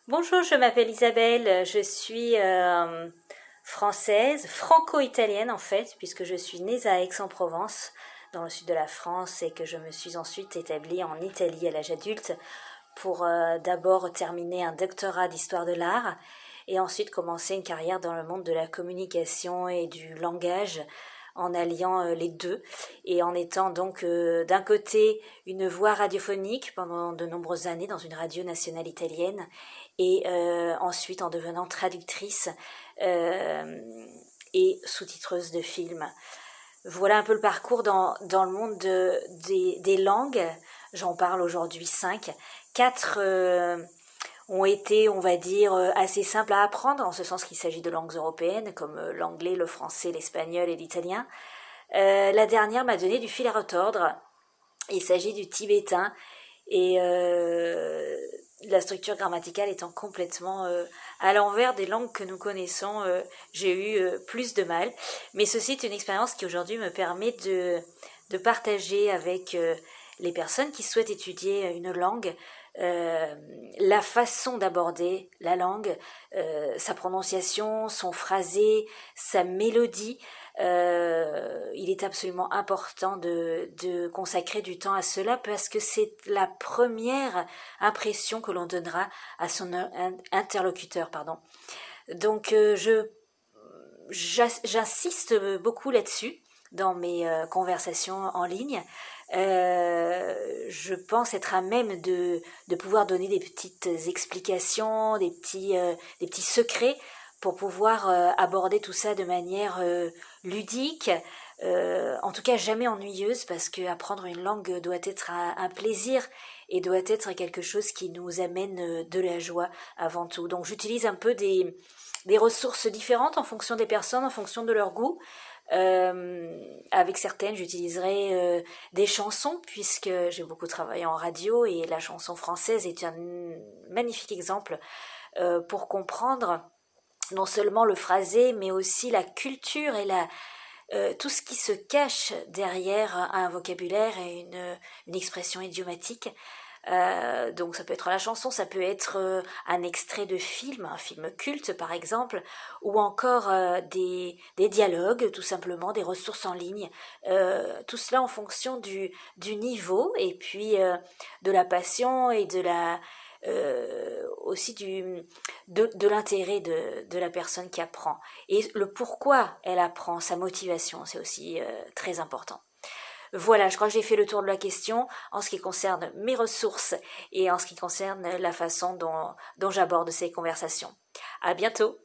Bonjour, je m'appelle Isabelle, je suis française, franco-italienne en fait, puisque je suis née à Aix-en-Provence, dans le sud de la France, et que je me suis ensuite établie en Italie à l'âge adulte pour d'abord terminer un doctorat d'histoire de l'art et ensuite commencer une carrière dans le monde de la communication et du langage en alliant les deux et en étant donc d'un côté une voix radiophonique pendant de nombreuses années dans une radio nationale italienne et ensuite en devenant traductrice euh, et sous-titreuse de films. Voilà un peu le parcours dans le monde des langues. J'en parle aujourd'hui 5. 4 ont été, on va dire, assez simples à apprendre, en ce sens qu'il s'agit de langues européennes, comme l'anglais, le français, l'espagnol et l'italien. La dernière m'a donné du fil à retordre. Il s'agit du tibétain et la structure grammaticale étant complètement à l'envers des langues que nous connaissons, j'ai eu plus de mal. Mais ceci est une expérience qui aujourd'hui me permet de partager avec les personnes qui souhaitent étudier une langue la façon d'aborder la langue, sa prononciation, son phrasé, sa mélodie. Il est absolument important de consacrer du temps à cela parce que c'est la première impression que l'on donnera à son interlocuteur. Pardon. Donc j'insiste beaucoup là-dessus dans mes conversations en ligne. Je pense être à même de pouvoir donner des petites explications, des petits secrets pour pouvoir aborder tout ça de manière ludique, en tout cas jamais ennuyeuse, parce que apprendre une langue doit être un plaisir et doit être quelque chose qui nous amène de la joie avant tout. Donc j'utilise un peu des ressources différentes en fonction des personnes, en fonction de leur goût. Avec certaines, j'utiliserai des chansons puisque j'ai beaucoup travaillé en radio et la chanson française est un magnifique exemple pour comprendre non seulement le phrasé mais aussi la culture et tout ce qui se cache derrière un vocabulaire et une expression idiomatique. Donc ça peut être la chanson, ça peut être un extrait de film, un film culte par exemple, ou encore des dialogues, tout simplement, des ressources en ligne. Tout cela en fonction du niveau et puis de la passion et de la aussi de l'intérêt de la personne qui apprend. Et le pourquoi elle apprend, sa motivation, c'est aussi très important. Voilà, je crois que j'ai fait le tour de la question en ce qui concerne mes ressources et en ce qui concerne la façon dont j'aborde ces conversations. À bientôt!